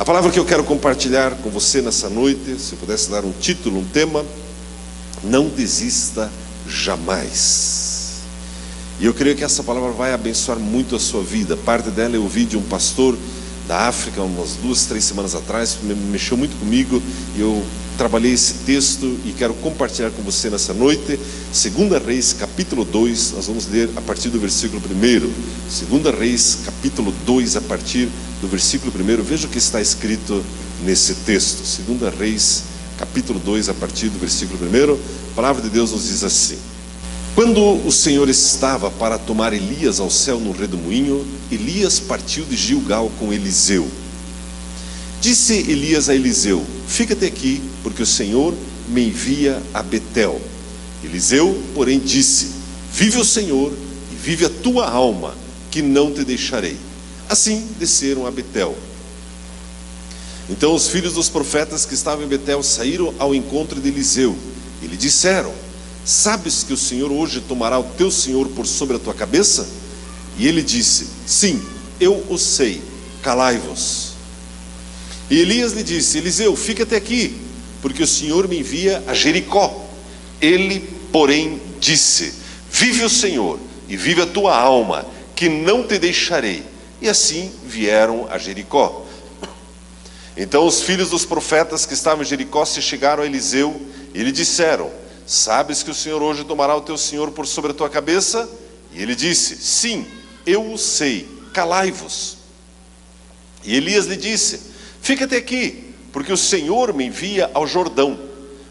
A palavra que eu quero compartilhar com você nessa noite, se eu pudesse dar um título, um tema: não desista jamais. E eu creio que essa palavra vai abençoar muito a sua vida. Parte dela eu ouvi de um pastor da África umas 2, 3 semanas atrás, mexeu muito comigo, e eu trabalhei esse texto e quero compartilhar com você nessa noite. 2 Reis capítulo 2, nós vamos ler a partir do versículo 1. 2 Reis capítulo 2, a partir do versículo 1. Veja o que está escrito nesse texto. 2 Reis capítulo 2, a partir do versículo 1. A palavra de Deus nos diz assim: quando o Senhor estava para tomar Elias ao céu no redemoinho, Elias partiu de Gilgal com Eliseu. Disse Elias a Eliseu: fica-te aqui, porque o Senhor me envia a Betel. Eliseu, porém, disse: vive o Senhor e vive a tua alma, que não te deixarei. Assim desceram a Betel. Então os filhos dos profetas que estavam em Betel saíram ao encontro de Eliseu e lhe disseram: sabes que o Senhor hoje tomará o teu senhor por sobre a tua cabeça? E ele disse: sim, eu o sei, calai-vos. E Elias lhe disse: Eliseu, fica-te aqui, porque o Senhor me envia a Jericó. Ele, porém, disse: vive o Senhor e vive a tua alma, que não te deixarei. E assim vieram a Jericó. Então os filhos dos profetas que estavam em Jericó se chegaram a Eliseu e lhe disseram: sabes que o Senhor hoje tomará o teu senhor por sobre a tua cabeça? E ele disse: sim, eu o sei, calai-vos. E Elias lhe disse: fica-te aqui, porque o Senhor me envia ao Jordão.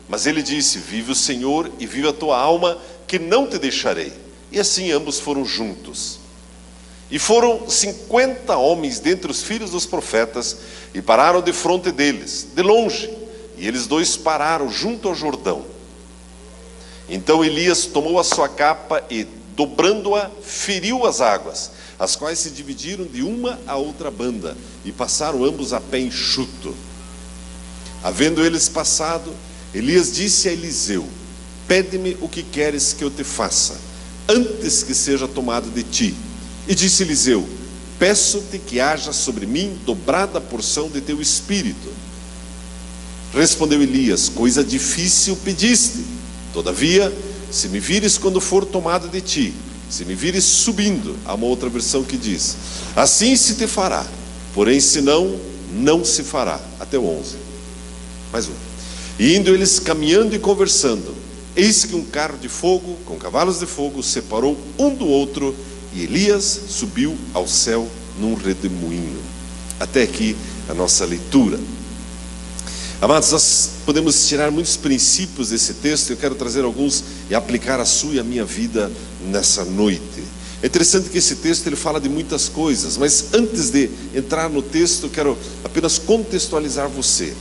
Mas ele disse: vive o Senhor e vive a tua alma, que não te deixarei. E assim ambos foram juntos. E foram 50 homens dentre os filhos dos profetas, e pararam defronte deles, de longe. E eles dois pararam junto ao Jordão. Então Elias tomou a sua capa e, dobrando-a, feriu as águas, as quais se dividiram de uma a outra banda, e passaram ambos a pé enxuto. Havendo eles passado, Elias disse a Eliseu: pede-me o que queres que eu te faça, antes que seja tomado de ti. E disse Eliseu: peço-te que haja sobre mim dobrada a porção de teu espírito. Respondeu Elias: coisa difícil pediste. Todavia, se me vires quando for tomado de ti, se me vires subindo, há uma outra versão que diz: assim se te fará, porém se não, não se fará. Até o 11. Mais um. E indo eles caminhando e conversando, eis que um carro de fogo, com cavalos de fogo, separou um do outro, e Elias subiu ao céu num redemoinho. Até aqui a nossa leitura. Amados, nós podemos tirar muitos princípios desse texto. Eu quero trazer alguns e aplicar a sua e a minha vida nessa noite. É interessante que esse texto ele fala de muitas coisas, mas antes de entrar no texto, eu quero apenas contextualizar você.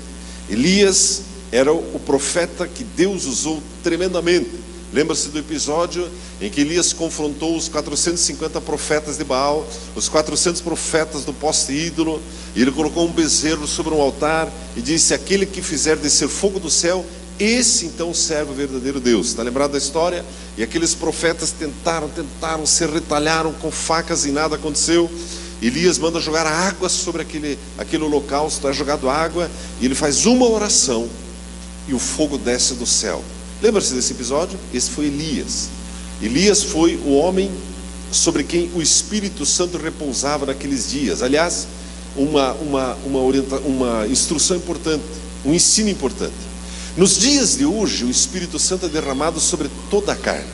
Elias era o profeta que Deus usou tremendamente. Lembra-se do episódio em que Elias confrontou os 450 profetas de Baal, os 400 profetas do poste ídolo, e ele colocou um bezerro sobre um altar e disse: aquele que fizer descer fogo do céu, esse então serve o verdadeiro Deus. Está lembrado da história? E aqueles profetas tentaram, se retalharam com facas e nada aconteceu. Elias manda jogar água sobre aquele holocausto, é jogado água, e ele faz uma oração e o fogo desce do céu. Lembra-se desse episódio? Esse foi Elias. Elias foi o homem sobre quem o Espírito Santo repousava naqueles dias. Aliás, uma instrução importante, um ensino importante. Nos dias de hoje, o Espírito Santo é derramado sobre toda a carne.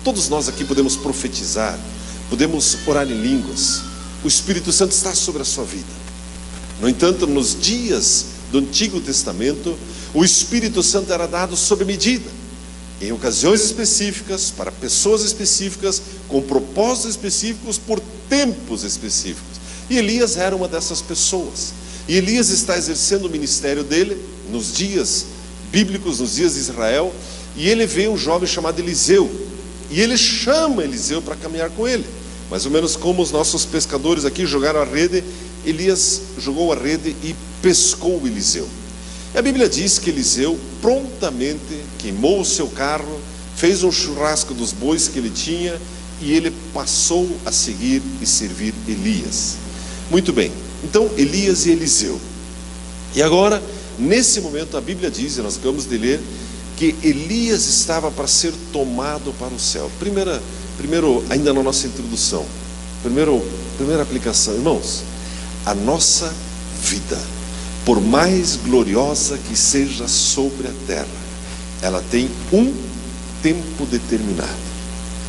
Todos nós aqui podemos profetizar, podemos orar em línguas. O Espírito Santo está sobre a sua vida. No entanto, nos dias do Antigo Testamento, o Espírito Santo era dado sob medida, em ocasiões específicas, para pessoas específicas, com propósitos específicos, por tempos específicos. E Elias era uma dessas pessoas. E Elias está exercendo o ministério dele nos dias bíblicos, nos dias de Israel, e ele vê um jovem chamado Eliseu, e ele chama Eliseu para caminhar com ele. Mais ou menos como os nossos pescadores aqui jogaram a rede, Elias jogou a rede e pescou Eliseu. E a Bíblia diz que Eliseu prontamente queimou o seu carro, fez um churrasco dos bois que ele tinha, e ele passou a seguir e servir Elias. Muito bem, então Elias e Eliseu. E agora, nesse momento, a Bíblia diz, e nós acabamos de ler, que Elias estava para ser tomado para o céu. Primeiro, ainda na nossa introdução, primeira aplicação, irmãos, a nossa vida, por mais gloriosa que seja sobre a terra, ela tem um tempo determinado.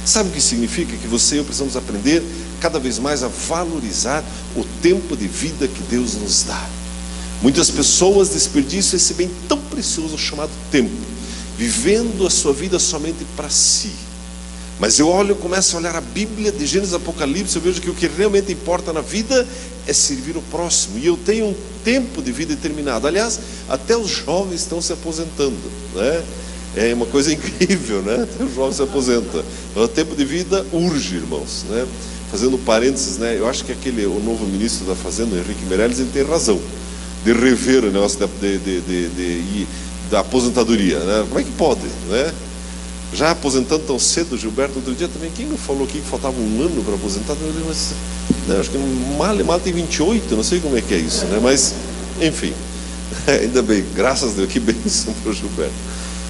Sabe o que significa? Que você e eu precisamos aprender cada vez mais a valorizar o tempo de vida que Deus nos dá. Muitas pessoas desperdiçam esse bem tão precioso chamado tempo, vivendo a sua vida somente para si. Mas eu começo a olhar a Bíblia de Gênesis e Apocalipse, eu vejo que o que realmente importa na vida é servir o próximo. E eu tenho um tempo de vida determinado. Aliás, até os jovens estão se aposentando, né? É uma coisa incrível, né? Até os jovens se aposentam. O tempo de vida urge, irmãos, né? Fazendo parênteses, né? Eu acho que o novo ministro da Fazenda, Henrique Meirelles, ele tem razão de rever o negócio da aposentadoria, né? Como é que pode, né? Já aposentando tão cedo, Gilberto, outro dia também, quem não falou aqui que faltava um ano para aposentar? Mas, né, acho que mal tem 28, não sei como é que é isso, né? Mas, enfim, ainda bem, graças a Deus, que bênção para o Gilberto.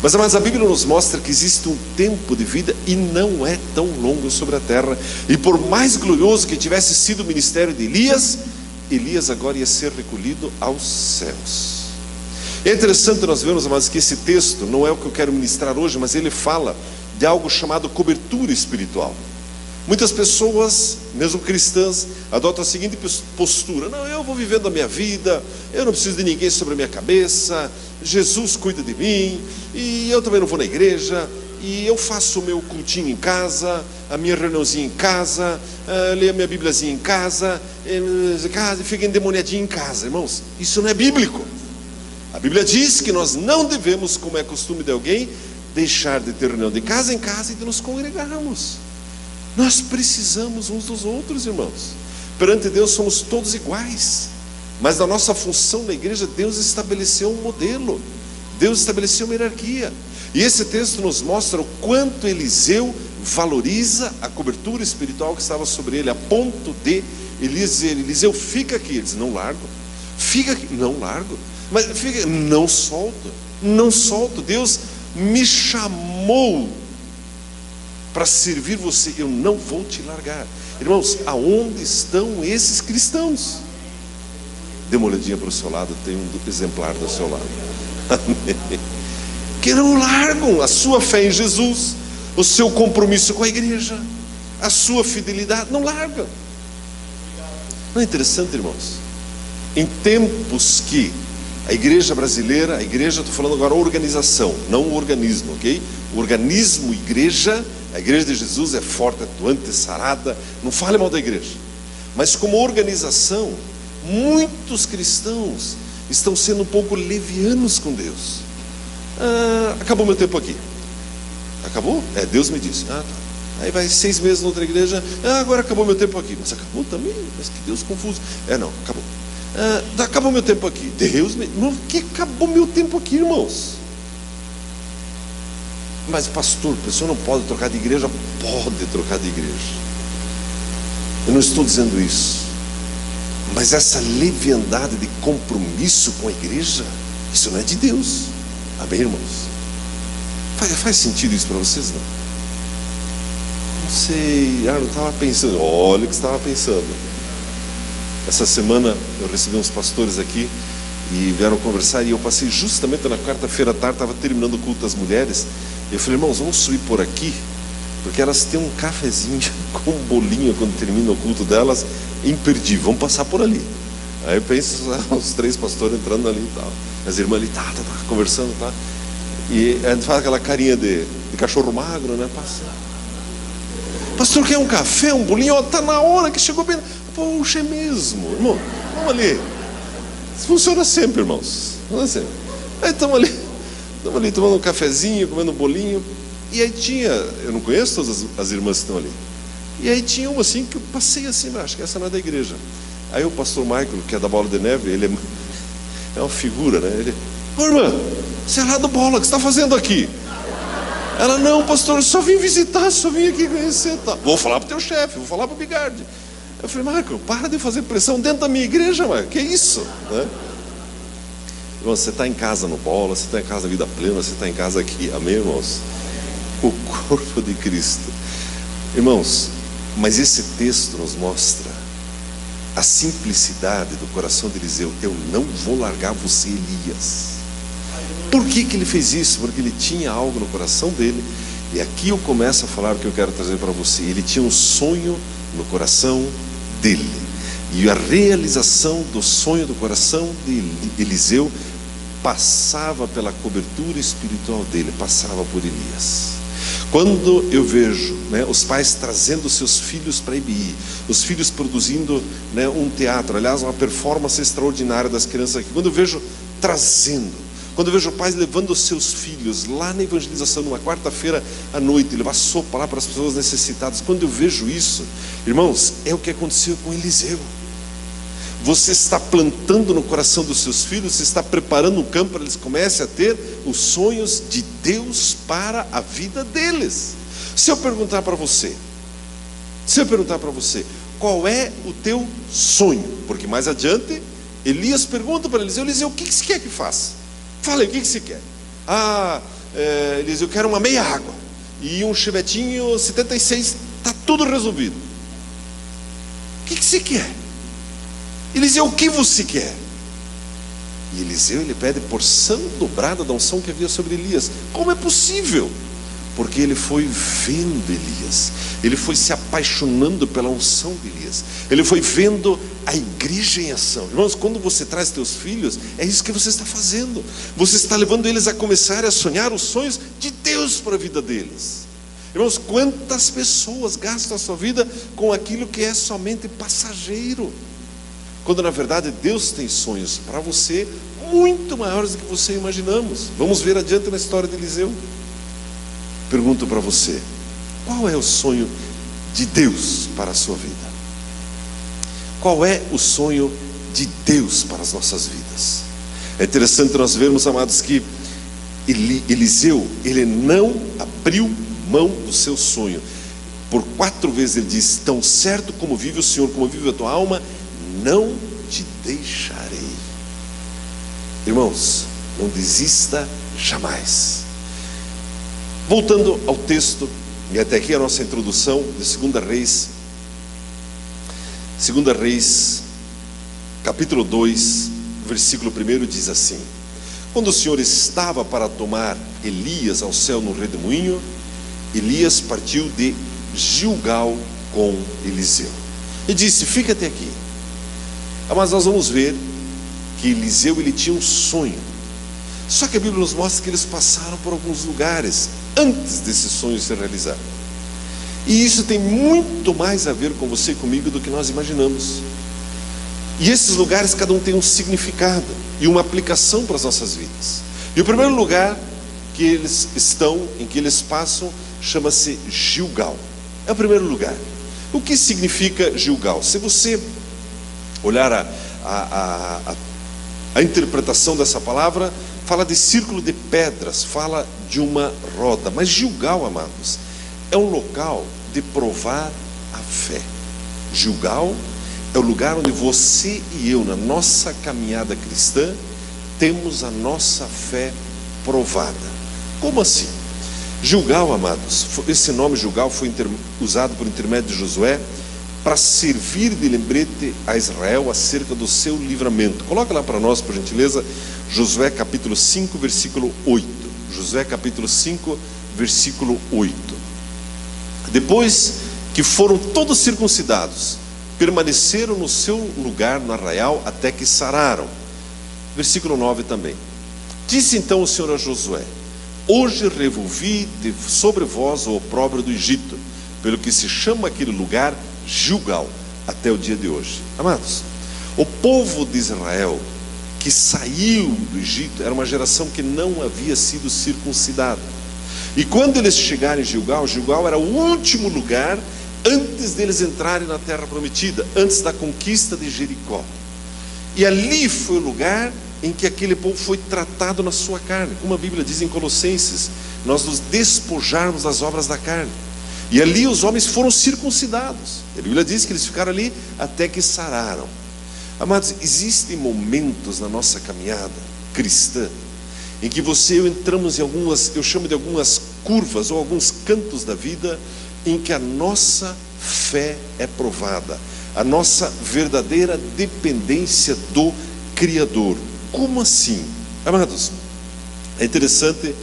Mas a Bíblia nos mostra que existe um tempo de vida e não é tão longo sobre a terra. E por mais glorioso que tivesse sido o ministério de Elias agora ia ser recolhido aos céus. É interessante nós vermos, amados, que esse texto não é o que eu quero ministrar hoje, mas ele fala de algo chamado cobertura espiritual. Muitas pessoas, mesmo cristãs, adotam a seguinte postura: não, eu vou vivendo a minha vida, eu não preciso de ninguém sobre a minha cabeça, Jesus cuida de mim, e eu também não vou na igreja, e eu faço o meu cultinho em casa, a minha reuniãozinha em casa, leio a minha Bíbliazinha em casa, e fico endemoniadinho em casa. Irmãos, isso não é bíblico. A Bíblia diz que nós não devemos, como é costume de alguém, deixar de ter reunião de casa em casa e de nos congregarmos. Nós precisamos uns dos outros, irmãos. Perante Deus somos todos iguais, mas na nossa função na igreja, Deus estabeleceu um modelo, Deus estabeleceu uma hierarquia. E esse texto nos mostra o quanto Eliseu valoriza a cobertura espiritual que estava sobre ele, a ponto de Eliseu, fica aqui. Ele diz: não largo. Fica aqui. Não largo. Mas fica, não solto. Deus me chamou para servir você, eu não vou te largar. Irmãos, aonde estão esses cristãos? Dê uma olhadinha para o seu lado, tem um exemplar do seu lado. Amém. Que não largam a sua fé em Jesus, o seu compromisso com a igreja, a sua fidelidade, não largam. Não é interessante, irmãos? Em tempos que a igreja brasileira, estou falando agora organização, não o organismo, ok? O organismo igreja, a igreja de Jesus é forte, atuante, sarada, não fale mal da igreja. Mas como organização, muitos cristãos estão sendo um pouco levianos com Deus. Acabou meu tempo aqui. Acabou? Deus me disse. Tá. Aí vai 6 meses na outra igreja. Agora acabou meu tempo aqui. Mas acabou também? Mas que Deus confuso. Não, acabou. Acabou meu tempo aqui. Deus me... Não, que acabou meu tempo aqui, irmãos? Mas pastor, a pessoa não pode trocar de igreja? Pode trocar de igreja. Eu não estou dizendo isso. Mas essa leviandade de compromisso com a igreja, isso não é de Deus. Amém, irmãos? Faz sentido isso para vocês, não? Não sei. Eu estava pensando. Olha o que estava pensando. Essa semana eu recebi uns pastores aqui e vieram conversar, e eu passei justamente na quarta-feira à tarde, estava terminando o culto das mulheres, e eu falei: irmãos, vamos subir por aqui, porque elas têm um cafezinho com um bolinho quando termina o culto delas, imperdível, vamos passar por ali. Aí eu penso, os 3 pastores entrando ali e tal, as irmãs ali, tá, conversando, tá, e a gente faz aquela carinha de cachorro magro, né, passa. Pastor, quer um café, um bolinho? Está na hora que chegou bem. Poxa, é mesmo, irmão, vamos ali. Isso funciona sempre, irmãos. Funciona sempre. Aí estamos ali tomando um cafezinho, comendo um bolinho. E aí tinha, eu não conheço todas as irmãs que estão ali. E aí tinha uma assim que eu passei assim, acho que essa não é da igreja. Aí o pastor Michael, que é da Bola de Neve, ele é uma figura, né? Ele: ô irmã, você é lá do Bola, o que você está fazendo aqui? Ela: não, pastor, eu só vim visitar, só vim aqui conhecer. Tá. Vou falar para o teu chefe, vou falar para o Bigardi. Eu falei: Michael, para de fazer pressão dentro da minha igreja, Michael. Que isso? Né? Irmão, você está em casa no Bola, você está em casa na Vida Plena, você está em casa aqui, amém, irmãos? O corpo de Cristo. Irmãos, mas esse texto nos mostra a simplicidade do coração de Eliseu. Eu não vou largar você, Elias. Por que ele fez isso? Porque ele tinha algo no coração dele. E aqui eu começo a falar o que eu quero trazer para você. Ele tinha um sonho no coração dele. E a realização do sonho do coração de Eliseu passava pela cobertura espiritual dele, passava por Elias. Quando eu vejo, os pais trazendo seus filhos para IBI, os filhos produzindo, um teatro, aliás, uma performance extraordinária das crianças aqui, quando eu vejo trazendo, quando eu vejo pais levando os seus filhos lá na evangelização, numa quarta-feira à noite, levar sopa lá para as pessoas necessitadas, quando eu vejo isso, irmãos, é o que aconteceu com Eliseu. Você está plantando no coração dos seus filhos, você está preparando um campo para eles comecem a ter os sonhos de Deus para a vida deles. Se eu perguntar para você, qual é o teu sonho? Porque mais adiante, Elias pergunta para Eliseu: Eliseu, o que você quer que faça? Fala aí, o que você quer? Eliseu, eu quero uma meia água e um chevetinho 76, está tudo resolvido. O que você quer? Eliseu, o que você quer? E Eliseu, ele pede porção dobrada da unção que havia sobre Elias. Como é possível? Porque ele foi vendo Elias, ele foi se apaixonando pela unção de Elias, ele foi vendo a igreja em ação. Irmãos, quando você traz teus filhos, é isso que você está fazendo. Você está levando eles a começar a sonhar os sonhos de Deus para a vida deles. Irmãos, quantas pessoas gastam a sua vida com aquilo que é somente passageiro, quando na verdade Deus tem sonhos para você muito maiores do que você imaginamos. Vamos ver adiante na história de Eliseu. Pergunto para você: qual é o sonho de Deus para a sua vida? Qual é o sonho de Deus para as nossas vidas? É interessante nós vermos, amados, que Eliseu, ele não abriu mão do seu sonho. Por 4 vezes ele diz: tão certo como vive o Senhor, como vive a tua alma, não te deixarei. Irmãos, não desista jamais. Voltando ao texto, e até aqui a nossa introdução de 2 Reis, capítulo 2, versículo 1 diz assim: quando o Senhor estava para tomar Elias ao céu no redemoinho, Elias partiu de Gilgal com Eliseu e disse: fica até aqui. Mas nós vamos ver que Eliseu, ele tinha um sonho. Só que a Bíblia nos mostra que eles passaram por alguns lugares antes desse sonho se realizar. E isso tem muito mais a ver com você e comigo do que nós imaginamos. E esses lugares, cada um tem um significado e uma aplicação para as nossas vidas. E o primeiro lugar que eles estão, em que eles passam, chama-se Gilgal. É o primeiro lugar. O que significa Gilgal? Se você olhar a interpretação dessa palavra, fala de círculo de pedras, fala de uma roda. Mas Gilgal, amados, é um local de provar a fé. Gilgal é o lugar onde você e eu, na nossa caminhada cristã, temos a nossa fé provada. Como assim? Gilgal, amados, esse nome Gilgal foi usado por intermédio de Josué para servir de lembrete a Israel acerca do seu livramento. Coloca lá para nós, por gentileza, Josué capítulo 5, versículo 8. Josué capítulo 5, versículo 8. Depois que foram todos circuncidados, permaneceram no seu lugar no arraial até que sararam. Versículo 9 também. Disse então o Senhor a Josué: hoje revolvi sobre vós o opróbrio do Egito, pelo que se chama aquele lugar Gilgal até o dia de hoje. Amados, o povo de Israel que saiu do Egito era uma geração que não havia sido circuncidada. E quando eles chegaram em Gilgal, Gilgal era o último lugar antes deles entrarem na terra prometida, antes da conquista de Jericó. E ali foi o lugar em que aquele povo foi tratado na sua carne, como a Bíblia diz em Colossenses, nós nos despojarmos das obras da carne. E ali os homens foram circuncidados. A Bíblia diz que eles ficaram ali até que sararam. Amados, existem momentos na nossa caminhada cristã, em que você e eu entramos em algumas, eu chamo de algumas curvas ou alguns cantos da vida, em que a nossa fé é provada, a nossa verdadeira dependência do Criador. Como assim? Amados, é interessante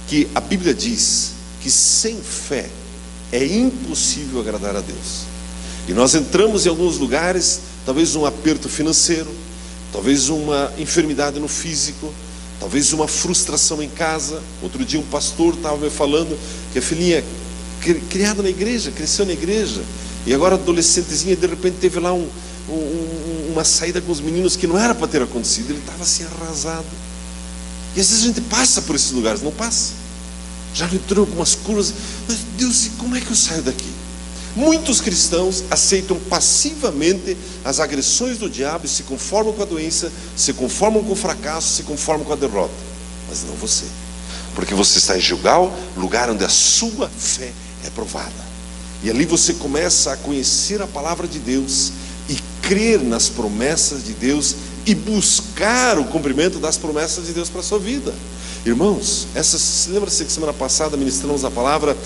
que a Bíblia diz que sem fé é impossível agradar a Deus. E nós entramos em alguns lugares, talvez um aperto financeiro, talvez uma enfermidade no físico, talvez uma frustração em casa. Outro dia um pastor estava me falando que a filhinha criada na igreja, cresceu na igreja, e agora adolescentezinha, de repente teve lá uma saída com os meninos que não era para ter acontecido. Ele estava assim arrasado. E às vezes a gente passa por esses lugares, não passa? Já entrou algumas curvas, mas Deus, e como é que eu saio daqui? Muitos cristãos aceitam passivamente as agressões do diabo e se conformam com a doença, se conformam com o fracasso, se conformam com a derrota. Mas não você, porque você está em Gilgal, lugar onde a sua fé é provada. E ali você começa a conhecer a palavra de Deus e crer nas promessas de Deus e buscar o cumprimento das promessas de Deus para a sua vida. Irmãos, lembra-se que semana passada ministramos a palavra,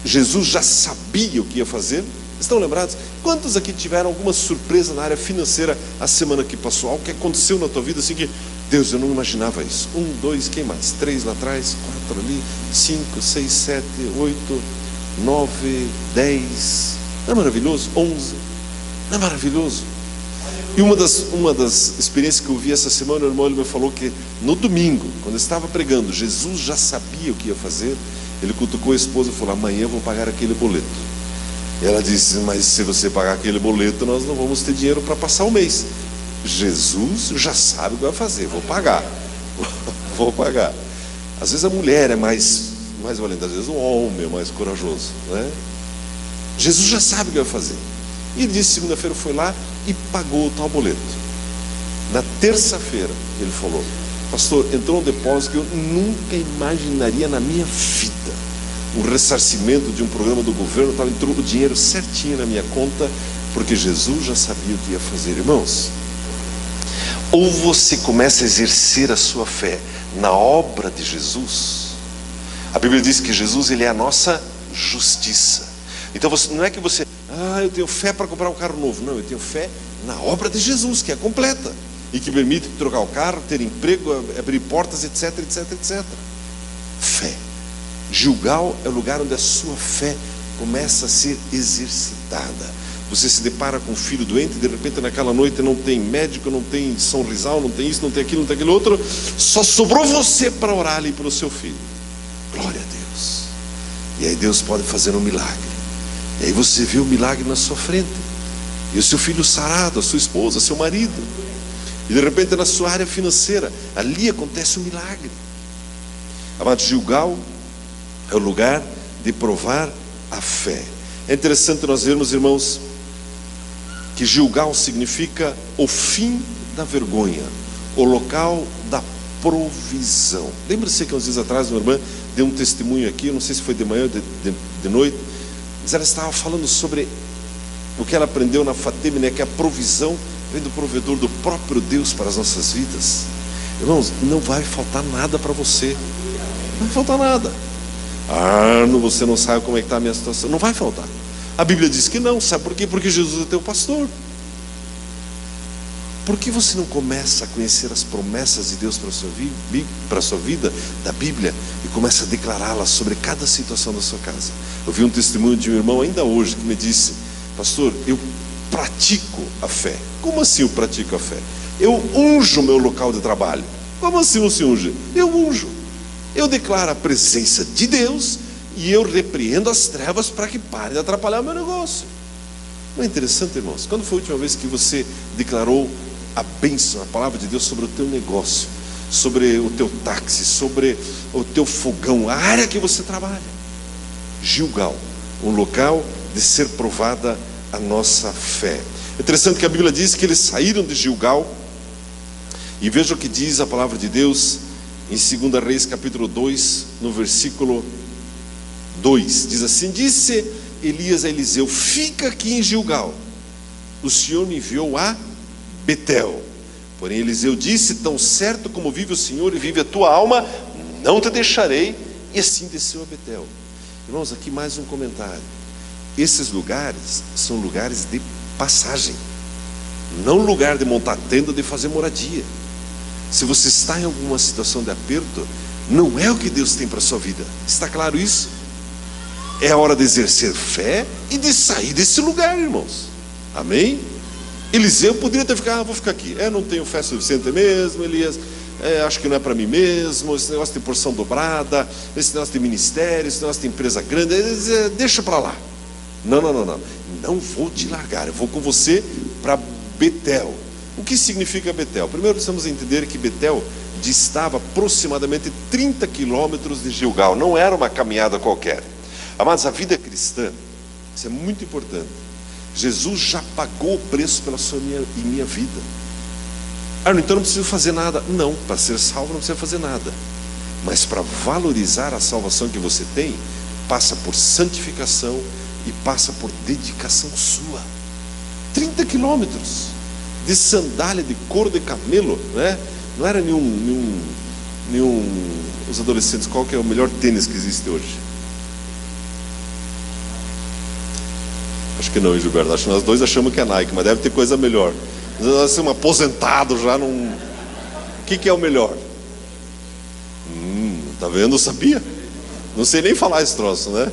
Jesus já sabia o que ia fazer? Estão lembrados? Quantos aqui tiveram alguma surpresa na área financeira a semana que passou? Algo que aconteceu na tua vida assim que, Deus, eu não imaginava isso. 1, 2, quem mais? 3 lá atrás, 4 ali, 5, 6, 7, 8, 9, 10. Não é maravilhoso? 11. Não é maravilhoso? E uma das experiências que eu vi essa semana, o irmão ele me falou que no domingo, quando eu estava pregando, Jesus já sabia o que ia fazer. Ele cutucou a esposa e falou: amanhã eu vou pagar aquele boleto. E ela disse: mas se você pagar aquele boleto, nós não vamos ter dinheiro para passar o mês. Jesus já sabe o que vai fazer, vou pagar. Vou pagar. Às vezes a mulher é mais valente, às vezes o homem é mais corajoso, né? Jesus já sabe o que vai fazer. E ele disse, segunda-feira foi lá e pagou o tal boleto. Na terça-feira ele falou: pastor, entrou um depósito que eu nunca imaginaria na minha vida. Um ressarcimento de um programa do governo, entrou o dinheiro certinho na minha conta, porque Jesus já sabia o que ia fazer. Irmãos, ou você começa a exercer a sua fé na obra de Jesus. A Bíblia diz que Jesus, ele é a nossa justiça. Então não é que você, eu tenho fé para comprar um carro novo. Não, eu tenho fé na obra de Jesus, que é completa e que permite trocar o carro, ter emprego, abrir portas, etc, etc, etc. Fé. Gilgal é o lugar onde a sua fé começa a ser exercitada. Você se depara com um filho doente, de repente naquela noite não tem médico, não tem São Rizal, não tem isso, não tem aquilo, não tem aquele outro, só sobrou você para orar ali pelo seu filho. Glória a Deus. E aí Deus pode fazer um milagre. E aí você vê o milagre na sua frente, e o seu filho sarado, a sua esposa, seu marido. E de repente na sua área financeira, ali acontece um milagre. Amado, Gilgal é o lugar de provar a fé. É interessante nós vermos, irmãos, que Gilgal significa o fim da vergonha, o local da provisão. Lembra-se que uns dias atrás uma irmã deu um testemunho aqui, eu não sei se foi de manhã ou de noite, mas ela estava falando sobre o que ela aprendeu na Fateme, né, que a provisão vem do provedor, do próprio Deus para as nossas vidas. Irmãos, não vai faltar nada para você. Não vai faltar nada. Você não sabe como é que está a minha situação. Não vai faltar. A Bíblia diz que não. Sabe por quê? Porque Jesus é teu pastor. Por que você não começa a conhecer as promessas de Deus para a sua vida, da Bíblia, e começa a declará-las sobre cada situação da sua casa? Eu vi um testemunho de um irmão ainda hoje que me disse: pastor, eu pratico a fé. Como assim eu pratico a fé? Eu unjo o meu local de trabalho. Como assim você unge? Eu unjo. Eu declaro a presença de Deus e eu repreendo as trevas para que pare de atrapalhar o meu negócio. Não é interessante, irmãos? Quando foi a última vez que você declarou a bênção, a palavra de Deus sobre o teu negócio, sobre o teu táxi, sobre o teu fogão, a área que você trabalha? Gilgal, um local de ser provada a nossa fé. É interessante que a Bíblia diz que eles saíram de Gilgal, e veja o que diz a palavra de Deus em 2 Reis capítulo 2, no versículo 2, diz assim: disse Elias a Eliseu: fica aqui em Gilgal, o Senhor me enviou a Betel, Porém Eliseu disse: tão certo como vive o Senhor e vive a tua alma, não te deixarei. E assim desceu a Betel. Irmãos, aqui mais um comentário. Esses lugares são lugares de passagem, não lugar de montar tenda, de fazer moradia. Se você está em alguma situação de aperto, não é o que Deus tem para a sua vida. Está claro isso? É a hora de exercer fé e de sair desse lugar, irmãos. Amém? Eliseu poderia ter ficado: vou ficar aqui. Não tenho fé suficiente mesmo, Elias. Acho que não é para mim mesmo. Esse negócio de porção dobrada, esse negócio de ministério, esse negócio de empresa grande, deixa para lá. Não. Não vou te largar. Eu vou com você para Betel. O que significa Betel? Primeiro precisamos entender que Betel distava aproximadamente 30 quilômetros de Gilgal. Não era uma caminhada qualquer. Amados, a vida cristã, isso é muito importante. Jesus já pagou o preço pela sua e minha vida. Então não preciso fazer nada. Não, para ser salvo não precisa fazer nada. Mas para valorizar a salvação que você tem, passa por santificação e passa por dedicação sua. 30 quilômetros de sandália de couro de camelo, né? Não era nenhum. Os adolescentes, qual que é o melhor tênis que existe hoje? Acho que não, Gilberto. Acho que nós dois achamos que é Nike, mas deve ter coisa melhor. Nós somos aposentados já num. O que é o melhor? Tá vendo? Eu sabia. Não sei nem falar esse troço, né?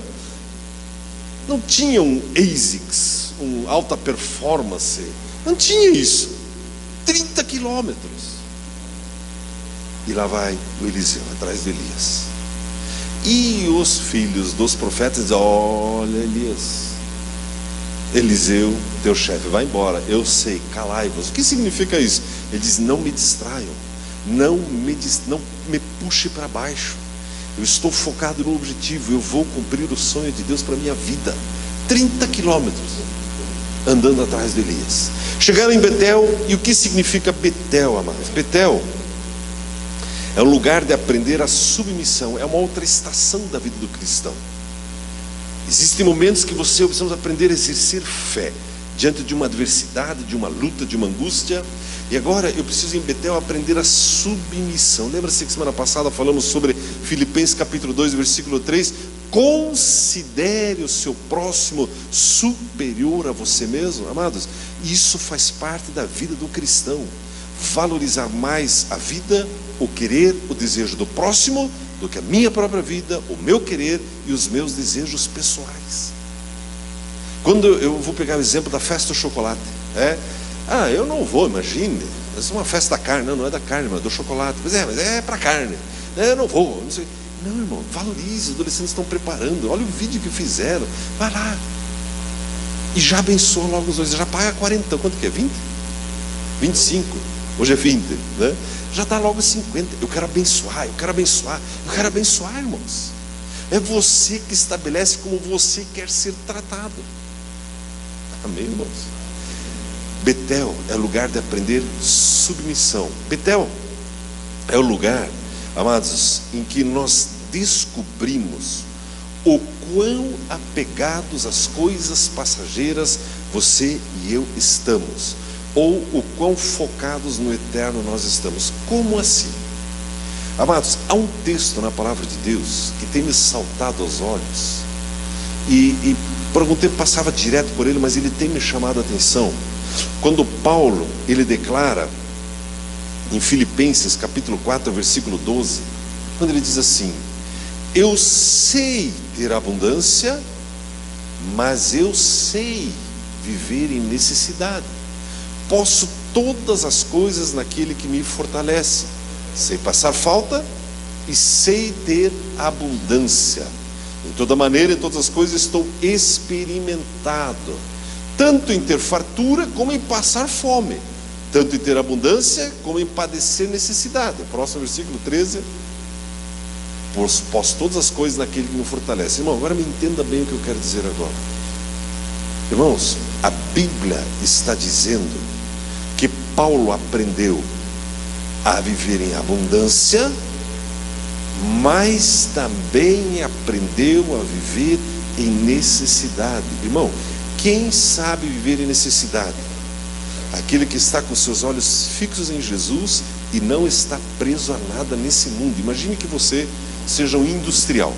Não tinha um ASICS, um alta performance. Não tinha isso. 30 quilômetros. E lá vai o Eliseu atrás de Elias. E os filhos dos profetas dizem: olha, Elias, Eliseu, teu chefe, vai embora. Eu sei, calai-vos. O que significa isso? Ele diz: não me distraiam, não me puxe para baixo. Eu estou focado no objetivo. Eu vou cumprir o sonho de Deus para a minha vida. 30 quilômetros andando atrás de Elias. Chegaram em Betel. E o que significa Betel, amados? Betel é um lugar de aprender a submissão. É uma outra estação da vida do cristão. Existem momentos que você precisa aprender a exercer fé diante de uma adversidade, de uma luta, de uma angústia. E agora eu preciso em Betel aprender a submissão. Lembra-se que semana passada falamos sobre Filipenses capítulo 2, versículo 3? Considere o seu próximo superior a você mesmo. Amados, isso faz parte da vida do cristão. Valorizar mais a vida, o querer, o desejo do próximo, do que a minha própria vida, o meu querer e os meus desejos pessoais. Quando eu vou pegar o exemplo da festa do chocolate, eu não vou, imagine, essa é uma festa da carne. Não é da carne, mas do chocolate. Mas é para carne. Eu não vou, não sei. Não, irmão, valorize, os adolescentes estão preparando. Olha o vídeo que fizeram, vai lá e já abençoa logo os dois. Já paga 40, quanto que é? 20? 25, hoje é 20, né? Já dá logo 50. Eu quero abençoar, irmãos. É você que estabelece como você quer ser tratado. Amém, irmãos? Betel é lugar de aprender submissão. Betel é o lugar, amados, em que nós descobrimos o quão apegados às coisas passageiras você e eu estamos, ou o quão focados no eterno nós estamos. Como assim? Amados, há um texto na palavra de Deus que tem me saltado aos olhos, e por algum tempo passava direto por ele, mas ele tem me chamado a atenção. Quando Paulo, ele declara em Filipenses capítulo 4, versículo 12, quando ele diz assim: eu sei ter abundância, mas eu sei viver em necessidade. Posso todas as coisas naquele que me fortalece. Sei passar falta e sei ter abundância. Em toda maneira, em todas as coisas estou experimentado, tanto em ter fartura como em passar fome, tanto em ter abundância como em padecer necessidade. Próximo versículo 13. Posso todas as coisas naquele que me fortalece. Irmão, agora me entenda bem o que eu quero dizer agora. Irmãos, a Bíblia está dizendo que Paulo aprendeu a viver em abundância, mas também aprendeu a viver em necessidade. Irmão, quem sabe viver em necessidade? Aquele que está com seus olhos fixos em Jesus e não está preso a nada nesse mundo. Imagine que você seja um industrial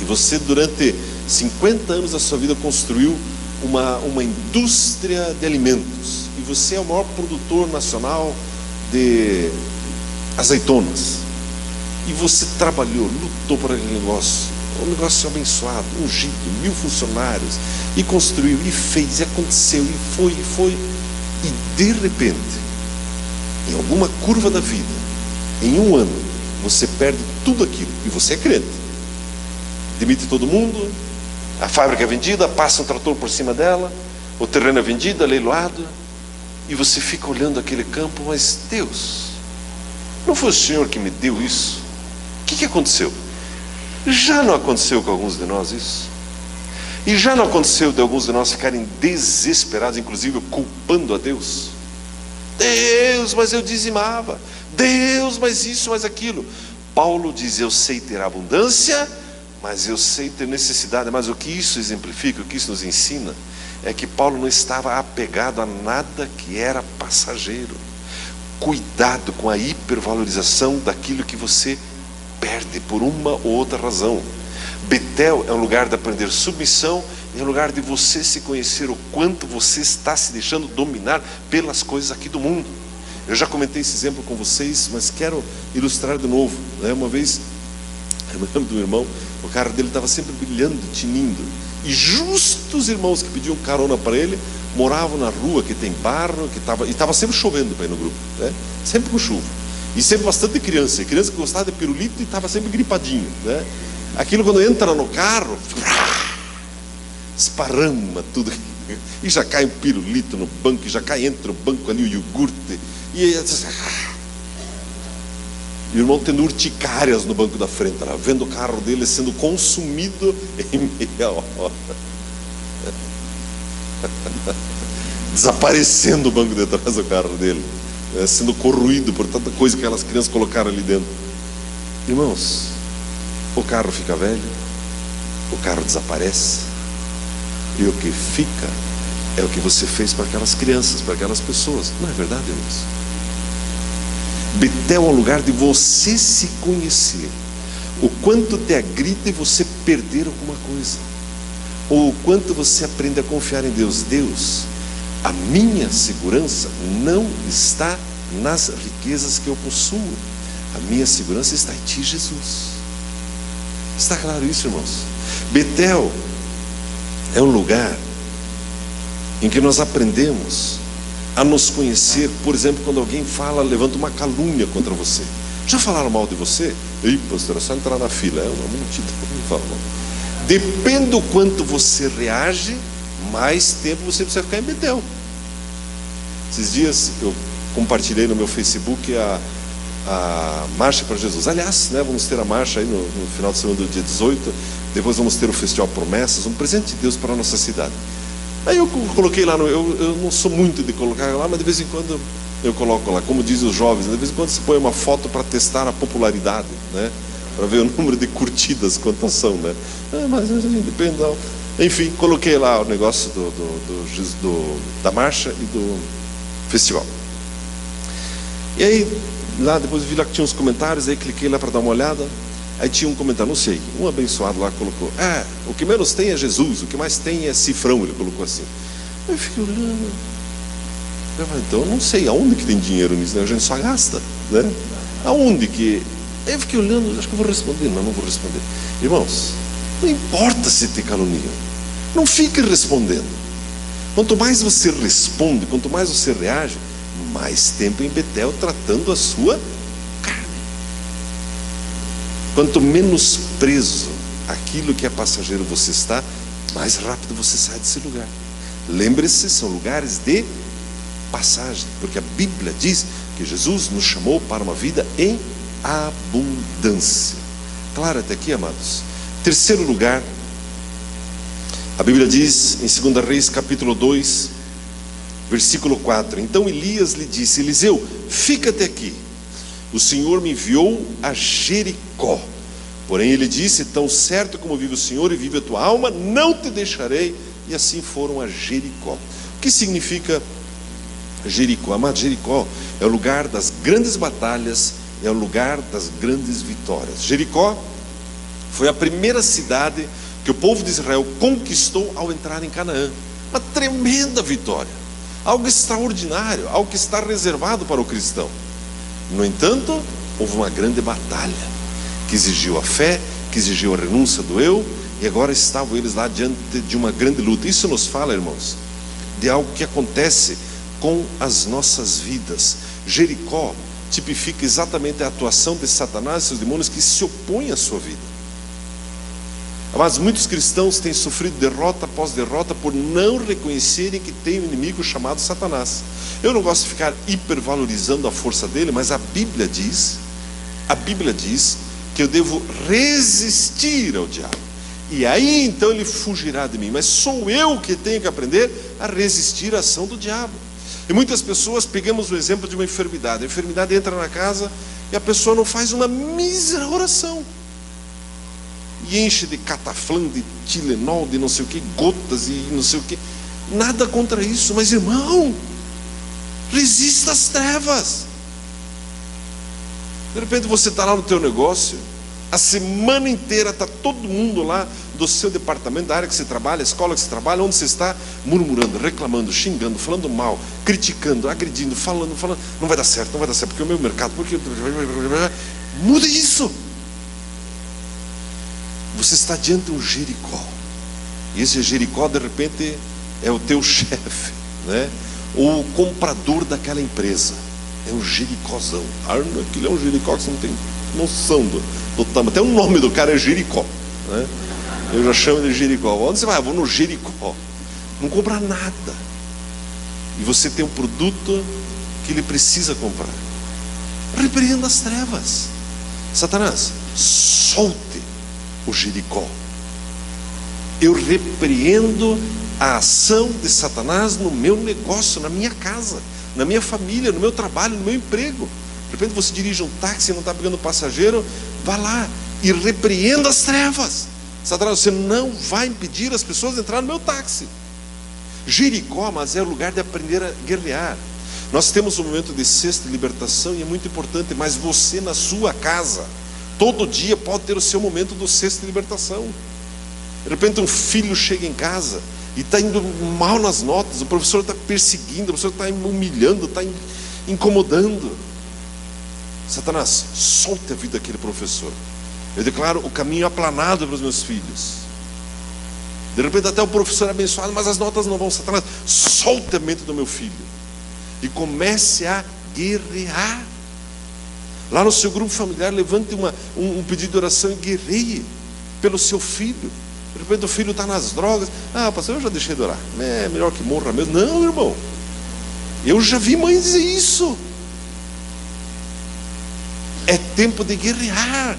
e você durante 50 anos da sua vida construiu uma indústria de alimentos e você é o maior produtor nacional de azeitonas e você trabalhou, lutou por aquele negócio, um negócio abençoado, ungido, 1000 funcionários, e construiu, e fez, e aconteceu, e foi, e de repente, em alguma curva da vida, em um ano, você perde tudo aquilo, e você é crente, demite todo mundo, a fábrica é vendida, passa um trator por cima dela, o terreno é vendido, é leiloado, e você fica olhando aquele campo, mas Deus, não foi o Senhor que me deu isso? O que aconteceu? Já não aconteceu com alguns de nós isso? E já não aconteceu de alguns de nós ficarem desesperados, inclusive culpando a Deus? Deus, mas eu dizimava. Deus, mas isso, mas aquilo. Paulo diz, eu sei ter abundância, mas eu sei ter necessidade. Mas o que isso exemplifica, o que isso nos ensina, é que Paulo não estava apegado a nada que era passageiro. Cuidado com a hipervalorização daquilo que você perde por uma ou outra razão. Betel é um lugar de aprender submissão, é um lugar de você se conhecer o quanto você está se deixando dominar pelas coisas aqui do mundo. Eu já comentei esse exemplo com vocês, mas quero ilustrar de novo, né? Uma vez, eu me lembro do irmão, o carro dele estava sempre brilhando, tinindo, e justo os irmãos que pediam carona para ele moravam na rua que tem barro, e estava sempre chovendo para ir no grupo, né? Sempre com chuva, e sempre bastante criança que gostava de pirulito e estava sempre gripadinho, né? Aquilo quando entra no carro, esparrama tudo, e já cai um pirulito no banco, e já cai entre o banco ali o iogurte, e o irmão tendo urticárias no banco da frente, lá, vendo o carro dele sendo consumido em meia hora, desaparecendo o banco de trás do carro dele, né, sendo corroído por tanta coisa que aquelas crianças colocaram ali dentro. Irmãos, o carro fica velho, o carro desaparece, e o que fica é o que você fez para aquelas crianças, para aquelas pessoas. Não é verdade, irmãos? Betel é um lugar de você se conhecer, o quanto te agride você perder alguma coisa, ou o quanto você aprende a confiar em Deus. Deus, a minha segurança não está nas riquezas que eu possuo, a minha segurança está em Ti, Jesus. Está claro isso, irmãos? Betel é um lugar em que nós aprendemos a nos conhecer. Por exemplo, quando alguém levanta uma calúnia contra você. Já falaram mal de você? Ei, pastor, é só entrar na fila. É uma multidão que fala mal. Depende do quanto você reage, mais tempo você precisa ficar em Betel. Esses dias eu compartilhei no meu Facebook a Marcha para Jesus. Aliás, né, vamos ter a marcha aí no final de semana do dia 18. Depois vamos ter o Festival Promessas, um presente de Deus para a nossa cidade. Aí eu coloquei lá, eu não sou muito de colocar lá, mas de vez em quando eu coloco lá, como dizem os jovens, de vez em quando se põe uma foto para testar a popularidade, né? Para ver o número de curtidas, quantas são, né? Mas depende, não. Enfim, coloquei lá o negócio da marcha e do festival. E aí, lá depois eu vi lá que tinha uns comentários, aí cliquei lá para dar uma olhada. Aí tinha um comentário, não sei, um abençoado lá colocou: o que menos tem é Jesus, o que mais tem é cifrão, ele colocou assim. Eu fiquei olhando, eu falei, então eu não sei aonde que tem dinheiro nisso, né? A gente só gasta, né? Aonde que... Aí eu fiquei olhando, acho que eu vou responder, não vou responder. Irmãos, não importa se te caluniam, não fique respondendo. Quanto mais você responde, quanto mais você reage, mais tempo em Betel tratando a sua carne. Quanto menos preso àquilo que é passageiro você está, mais rápido você sai desse lugar. Lembre-se, são lugares de passagem, porque a Bíblia diz que Jesus nos chamou para uma vida em abundância. Claro até aqui, amados. Terceiro lugar, a Bíblia diz em 2 Reis capítulo 2, versículo 4: então Elias lhe disse: Eliseu, fica-te aqui, o Senhor me enviou a Jericó. Porém ele disse: tão certo como vive o Senhor e vive a tua alma, não te deixarei. E assim foram a Jericó. O que significa Jericó, amado, Jericó é o lugar das grandes batalhas, é o lugar das grandes vitórias. Jericó foi a primeira cidade que o povo de Israel conquistou ao entrar em Canaã. Uma tremenda vitória, algo extraordinário, algo que está reservado para o cristão. No entanto, houve uma grande batalha que exigiu a fé, que exigiu a renúncia do eu, e agora estavam eles lá diante de uma grande luta. Isso nos fala, irmãos, de algo que acontece com as nossas vidas. Jericó tipifica exatamente a atuação de Satanás e seus demônios que se opõem à sua vida. Mas muitos cristãos têm sofrido derrota após derrota por não reconhecerem que tem um inimigo chamado Satanás. Eu não gosto de ficar hipervalorizando a força dele, mas a Bíblia diz que eu devo resistir ao diabo. E aí então ele fugirá de mim. Mas sou eu que tenho que aprender a resistir à ação do diabo. E muitas pessoas, pegamos o exemplo de uma enfermidade. A enfermidade entra na casa e a pessoa não faz uma mísera oração. E enche de cataflã, de Tilenol, de não sei o que, gotas e não sei o que. Nada contra isso, mas irmão, resista às trevas. De repente você está lá no teu negócio, a semana inteira está todo mundo lá do seu departamento, da área que você trabalha, a escola que você trabalha, onde você está, murmurando, reclamando, xingando, falando mal, criticando, agredindo, falando, não vai dar certo, porque o meu mercado, porque... Muda isso. Você está diante de um Jericó, e esse Jericó de repente é o teu chefe, né? Ou o comprador daquela empresa. É um Jericózão. Aquilo é um Jericó que você não tem noção do tamanho. Até o nome do cara é Jericó, né? Eu já chamo de Jericó. Onde você vai? Eu vou no Jericó. Não compra nada. E você tem um produto que ele precisa comprar. Repreenda as trevas. Satanás, solte o Jericó. Eu repreendo a ação de Satanás no meu negócio, na minha casa, na minha família, no meu trabalho, no meu emprego. De repente você dirige um táxi e não está pegando passageiro, vá lá e repreenda as trevas. Satanás, você não vai impedir as pessoas de entrar no meu táxi. Jericó, mas é o lugar de aprender a guerrear. Nós temos um momento de cesta de libertação e é muito importante, mas você na sua casa, todo dia pode ter o seu momento do cesto de libertação. De repente um filho chega em casa e está indo mal nas notas, o professor está perseguindo, o professor está humilhando, está incomodando. Satanás, solte a vida daquele professor. Eu declaro o caminho aplanado para os meus filhos. De repente até o professor é abençoado, mas as notas não vão. Satanás, solte a mente do meu filho e comece a guerrear. Lá no seu grupo familiar, levante um pedido de oração e guerreie pelo seu filho. De repente o filho está nas drogas. Ah, pastor, eu já deixei de orar. É melhor que morra mesmo. Não, irmão. Eu já vi mãe dizer isso. É tempo de guerrear.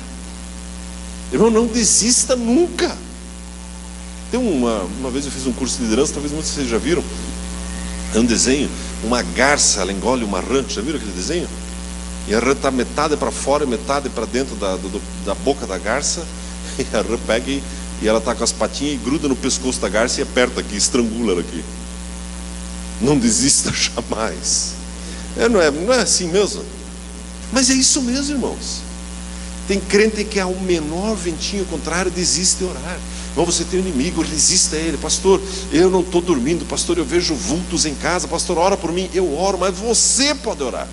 Irmão, não desista nunca. Tem uma vez eu fiz um curso de liderança, talvez muitos de vocês já viram. É um desenho, uma garça, ela engole uma rã. Já viram aquele desenho? E a rã está metade para fora e metade para dentro da boca da garça. E a rã pega e ela está com as patinhas e gruda no pescoço da garça e aperta aqui, estrangula ela aqui. Não desista jamais. Não é assim mesmo? Mas é isso mesmo, irmãos. Tem crente que ao menor ventinho contrário desiste de orar. Irmão, você tem um inimigo, resista a ele. Pastor, eu não estou dormindo. Pastor, eu vejo vultos em casa. Pastor, ora por mim. Eu oro, mas você pode orar.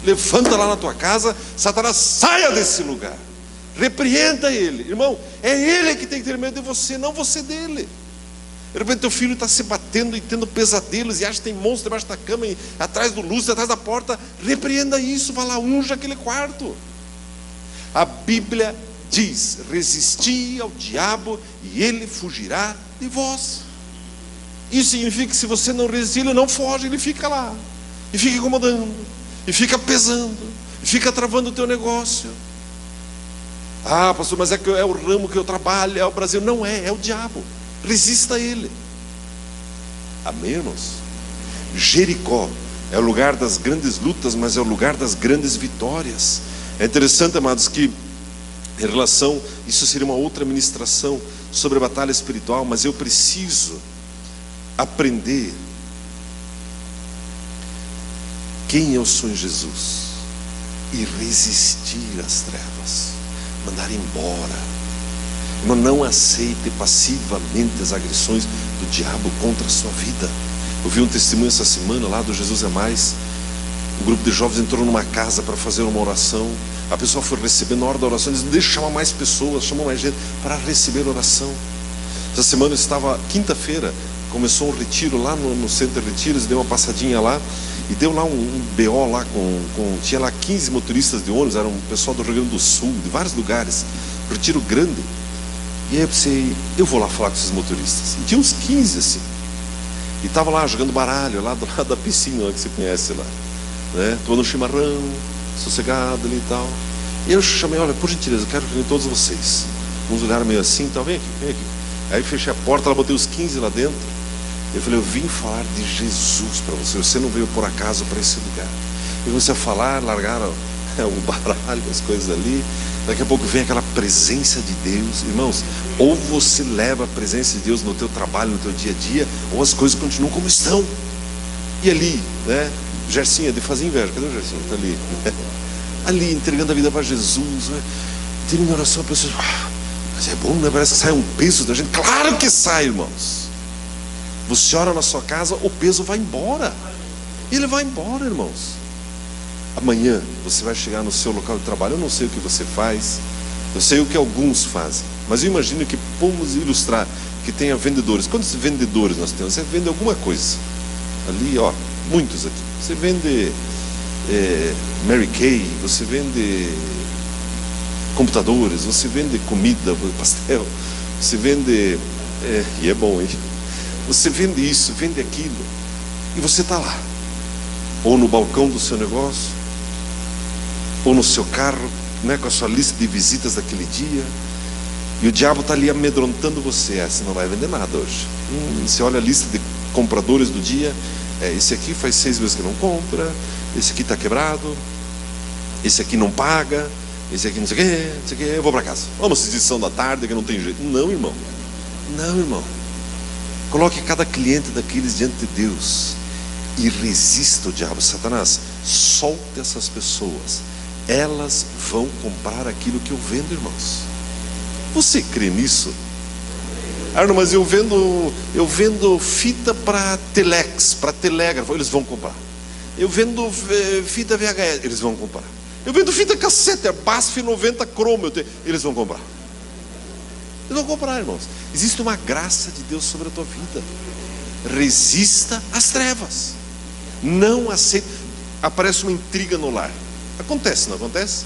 Levanta lá na tua casa. Satanás, saia desse lugar. Repreenda ele. Irmão, é ele que tem que ter medo de você, não você dele. De repente teu filho está se batendo e tendo pesadelos e acha que tem monstro debaixo da cama e atrás do lustre, atrás da porta. Repreenda isso, vá lá, unja aquele quarto. A Bíblia diz: resisti ao diabo e ele fugirá de vós. Isso significa que se você não resistir, ele não foge, ele fica lá e fica incomodando, e fica pesando, e fica travando o teu negócio. Ah, pastor, mas é que é o ramo que eu trabalho, é o Brasil. Não é o diabo. Resista a ele. Amém, irmãos? Jericó é o lugar das grandes lutas, mas é o lugar das grandes vitórias. É interessante, amados, que em relação, isso seria uma outra ministração sobre a batalha espiritual, mas eu preciso aprender quem eu sou em Jesus e resistir às trevas, mandar embora. Irmão, não aceite passivamente as agressões do diabo contra a sua vida. Eu vi um testemunho essa semana lá do Jesus é Mais. Um grupo de jovens entrou numa casa para fazer uma oração. A pessoa foi recebendo, na hora da oração, eles deixam chamar mais pessoas, chamam mais gente para receber oração. Essa semana estava, quinta-feira, começou um retiro lá no centro de retiros, deu uma passadinha lá e deu lá um BO lá tinha lá 15 motoristas de ônibus, era um pessoal do Rio Grande do Sul, de vários lugares, retiro grande. E aí eu pensei, eu vou lá falar com esses motoristas. E tinha uns 15 assim. E estava lá jogando baralho, lá do lado da piscina, lá que você conhece lá, né? Tomando um chimarrão, sossegado ali e tal. E eu chamei, olha, por gentileza, eu quero reunir todos vocês. Uns olharam meio assim, então vem aqui, vem aqui. Aí fechei a porta, lá botei os 15 lá dentro. Eu falei, eu vim falar de Jesus para você. Você não veio por acaso para esse lugar. Eu comecei a falar, largaram o baralho, as coisas ali. Daqui a pouco vem aquela presença de Deus. Irmãos, ou você leva a presença de Deus no teu trabalho, no teu dia a dia, ou as coisas continuam como estão. E ali, né, Gersinha, de fazer inveja, cadê o Gersinha? Está ali, né? Ali, entregando a vida para Jesus, né? Termina a oração, a pessoa, mas é bom, né? Parece que sai um peso da gente. Claro que sai, irmãos. Você ora na sua casa, o peso vai embora. Ele vai embora, irmãos. Amanhã você vai chegar no seu local de trabalho. Eu não sei o que você faz, eu sei o que alguns fazem, mas eu imagino que vamos ilustrar que tenha vendedores. Quantos vendedores nós temos? Você vende alguma coisa ali, ó, muitos aqui. Você vende Mary Kay, você vende computadores, você vende comida, pastel, você vende e é bom, hein? Você vende isso, vende aquilo, e você está lá, ou no balcão do seu negócio, ou no seu carro, né, com a sua lista de visitas daquele dia, e o diabo está ali amedrontando você. Você não vai vender nada hoje. Você olha a lista de compradores do dia, esse aqui faz 6 meses que não compra, esse aqui está quebrado, esse aqui não paga, esse aqui não sei o que, eu vou para casa. Vamos, sessão da tarde que não tem jeito. Não, irmão. Não, irmão. Coloque cada cliente daqueles diante de Deus e resista o diabo. Satanás, solte essas pessoas. Elas vão comprar aquilo que eu vendo, irmãos. Você crê nisso? Ah, não, mas eu vendo fita para telex, para telégrafo, eles vão comprar. Eu vendo fita VHS, eles vão comprar. Eu vendo fita cassete, BASF 90 cromo, eles vão comprar. Eles vão comprar, irmãos. Existe uma graça de Deus sobre a tua vida. Resista às trevas. Não aceite. Aparece uma intriga no lar. Acontece, não acontece?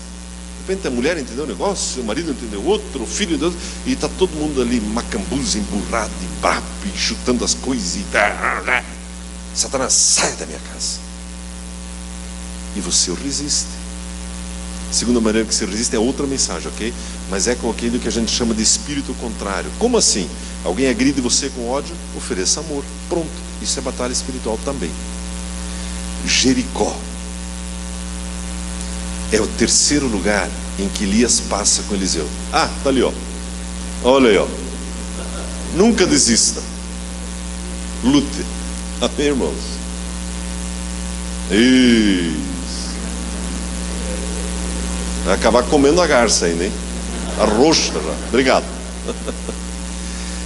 De repente a mulher entendeu o negócio, o marido entendeu outro, o filho entendeu outro, e está todo mundo ali macambuzo, emburrado, e brabo, e chutando as coisas. Satanás, sai da minha casa. E você o resiste. A segunda maneira que se resiste é outra mensagem, ok? Mas é com aquilo que a gente chama de espírito contrário. Como assim? Alguém agride você com ódio? Ofereça amor. Pronto. Isso é batalha espiritual também. Jericó é o terceiro lugar em que Elias passa com Eliseu. Ah, está ali, ó. Olha aí, ó. Nunca desista. Lute. Amém, irmãos? Isso. Vai acabar comendo a garça ainda, hein? A roxa já. Obrigado.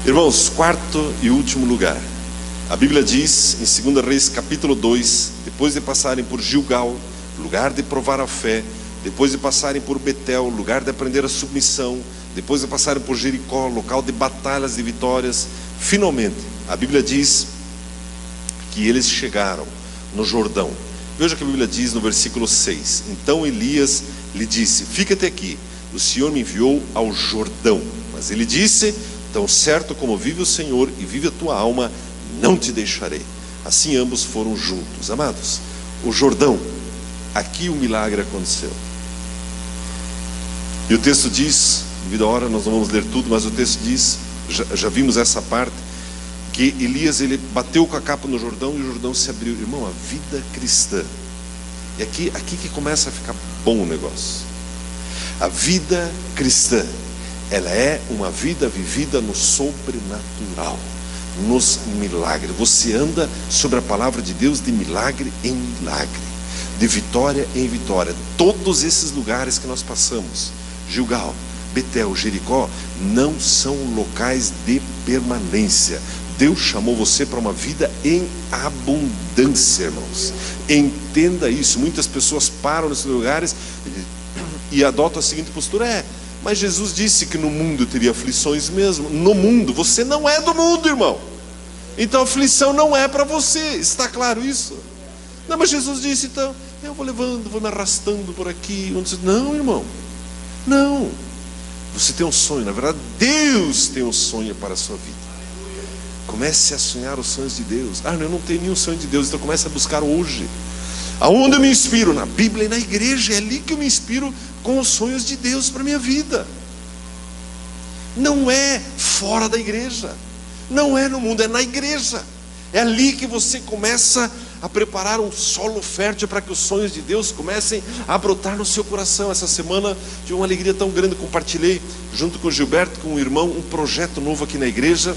Irmãos, quarto e último lugar. A Bíblia diz em 2 Reis capítulo 2, depois de passarem por Gilgal, lugar de provar a fé, depois de passarem por Betel, lugar de aprender a submissão, depois de passarem por Jericó, local de batalhas e vitórias, finalmente, a Bíblia diz que eles chegaram no Jordão. Veja o que a Bíblia diz no versículo 6. Então Elias lhe disse: fica-te aqui, o Senhor me enviou ao Jordão. Mas ele disse: tão certo como vive o Senhor e vive a tua alma, não te deixarei. Assim ambos foram juntos. Amados, o Jordão, aqui o milagre aconteceu. E o texto diz, devido à hora nós não vamos ler tudo, mas o texto diz, já vimos essa parte, que Elias, ele bateu com a capa no Jordão e o Jordão se abriu. Irmão, a vida cristã, e aqui que começa a ficar bom o negócio. A vida cristã, ela é uma vida vivida no sobrenatural, nos milagres. Você anda sobre a palavra de Deus de milagre em milagre. de vitória em vitória. Todos esses lugares que nós passamos, Gilgal, Betel, Jericó, não são locais de permanência. Deus chamou você para uma vida em abundância, irmãos. Entenda isso. Muitas pessoas param nesses lugares e adotam a seguinte postura: mas Jesus disse que no mundo teria aflições mesmo. No mundo, você não é do mundo, irmão. Então a aflição não é para você, está claro isso? Não, mas Jesus disse, então eu vou levando, vou me arrastando por aqui. Não, irmão, não. Você tem um sonho, na verdade Deus tem um sonho para a sua vida. Comece a sonhar os sonhos de Deus. Eu não tenho nenhum sonho de Deus, então comece a buscar hoje. Aonde eu me inspiro? Na Bíblia e na igreja. É ali que eu me inspiro com os sonhos de Deus para a minha vida. Não é fora da igreja, não é no mundo, é na igreja. É ali que você começa a preparar um solo fértil para que os sonhos de Deus comecem a brotar no seu coração. Essa semana tive uma alegria tão grande, compartilhei junto com o Gilberto, com o irmão, um projeto novo aqui na igreja.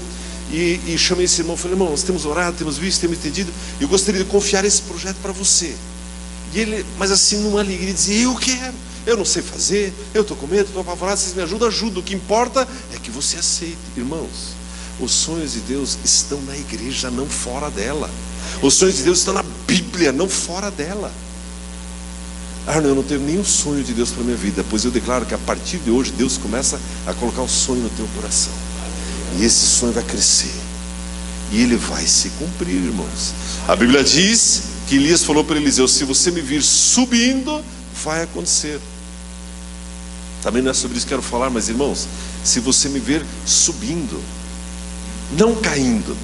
E chamei esse irmão, falei: irmão, nós temos orado, temos visto, temos entendido, eu gostaria de confiar esse projeto para você. E ele, mas assim, numa alegria, dizia: eu quero, eu não sei fazer, eu estou com medo, estou apavorado, vocês me ajudam, ajuda. O que importa é que você aceite. Irmãos, os sonhos de Deus estão na igreja, não fora dela. Os sonhos de Deus estão na Bíblia, não fora dela. Eu não tenho nenhum sonho de Deus para a minha vida, pois eu declaro que a partir de hoje Deus começa a colocar um sonho no teu coração. E esse sonho vai crescer, e ele vai se cumprir, irmãos. A Bíblia diz que Elias falou para Eliseu: se você me vir subindo, vai acontecer. Também não é sobre isso que eu quero falar, mas irmãos, se você me ver subindo, não caindo.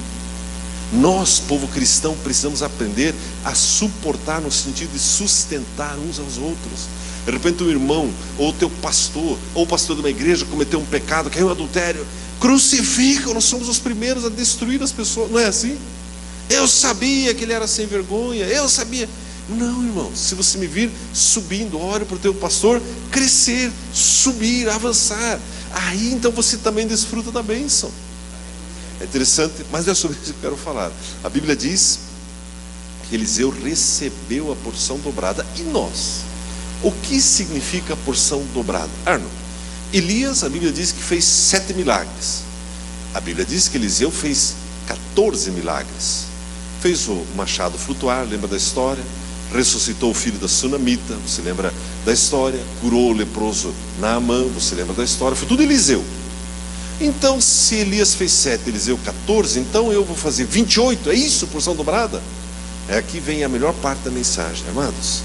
Nós, povo cristão, precisamos aprender a suportar, no sentido de sustentar uns aos outros. De repente um irmão, ou o teu pastor, ou o pastor de uma igreja cometeu um pecado, caiu em adultério, crucificam. Nós somos os primeiros a destruir as pessoas, não é assim? Eu sabia que ele era sem vergonha, eu sabia. Não, irmão, se você me vir subindo, ore para o teu pastor crescer, subir, avançar. Aí então você também desfruta da bênção. É interessante, mas não é sobre isso que eu quero falar. A Bíblia diz que Eliseu recebeu a porção dobrada. E nós? O que significa a porção dobrada? Elias, a Bíblia diz que fez 7 milagres. A Bíblia diz que Eliseu fez 14 milagres. Fez o machado flutuar, lembra da história? Ressuscitou o filho da sunamita, você lembra da história? Curou o leproso Naamã, você lembra da história? Foi tudo Eliseu. Então, se Elias fez 7, Eliseu 14, então eu vou fazer 28, é isso, porção dobrada? Aqui vem a melhor parte da mensagem, amados.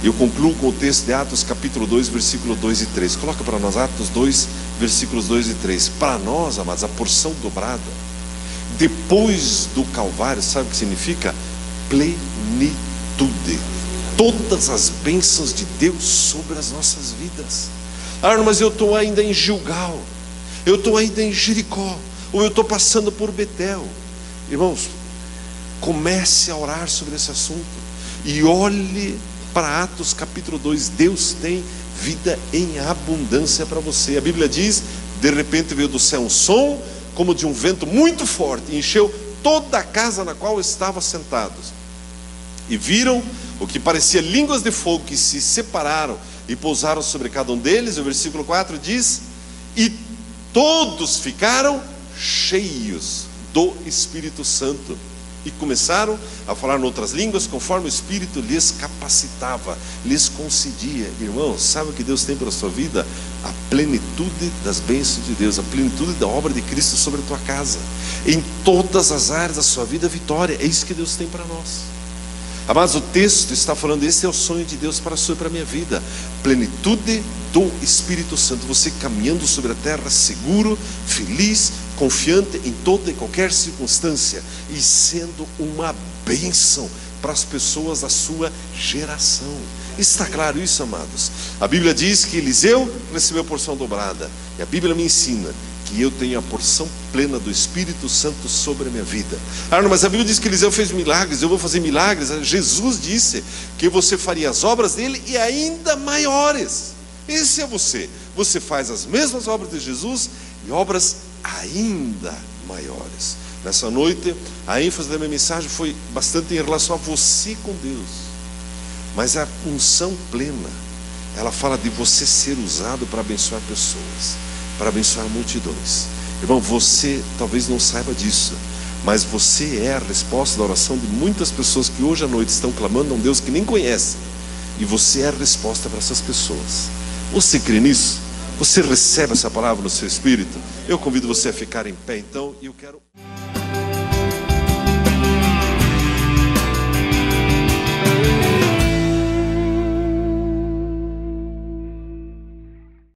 Eu concluo com o texto de Atos capítulo 2, versículo 2 e 3. Coloca para nós Atos 2, versículos 2 e 3. Para nós, amados, a porção dobrada, depois do Calvário, sabe o que significa? Plenitude. Todas as bênçãos de Deus sobre as nossas vidas. Mas eu estou ainda em Gilgal, eu estou ainda em Jericó, ou eu estou passando por Betel. Irmãos, comece a orar sobre esse assunto e olhe para Atos capítulo 2. Deus tem vida em abundância para você. A Bíblia diz: de repente veio do céu um som como de um vento muito forte, e encheu toda a casa na qual estavam sentados. E viram o que parecia línguas de fogo que se separaram e pousaram sobre cada um deles. O versículo 4 diz: e todos ficaram cheios do Espírito Santo e começaram a falar em outras línguas, conforme o Espírito lhes capacitava, lhes concedia. Irmãos, sabe o que Deus tem para a sua vida? A plenitude das bênçãos de Deus, a plenitude da obra de Cristo sobre a tua casa, em todas as áreas da sua vida, vitória. É isso que Deus tem para nós. Mas o texto está falando: esse é o sonho de Deus para a sua e para a minha vida. Plenitude do Espírito Santo. Você caminhando sobre a terra seguro, feliz, confiante em toda e qualquer circunstância, e sendo uma bênção para as pessoas da sua geração. Está claro isso, amados? A Bíblia diz que Eliseu recebeu porção dobrada, e a Bíblia me ensina que eu tenho a porção plena do Espírito Santo sobre a minha vida. Mas a Bíblia diz que Eliseu fez milagres, eu vou fazer milagres. Jesus disse que você faria as obras dele e ainda maiores. Esse é você. Você faz as mesmas obras de Jesus e obras ainda maiores. Nessa noite, a ênfase da minha mensagem foi bastante em relação a você com Deus. Mas a unção plena, ela fala de você ser usado para abençoar pessoas, para abençoar multidões. Irmão, você talvez não saiba disso, mas você é a resposta da oração de muitas pessoas que hoje à noite estão clamando a um Deus que nem conhece. E você é a resposta para essas pessoas. Você crê nisso? Você recebe essa palavra no seu espírito? Eu convido você a ficar em pé então, e eu quero...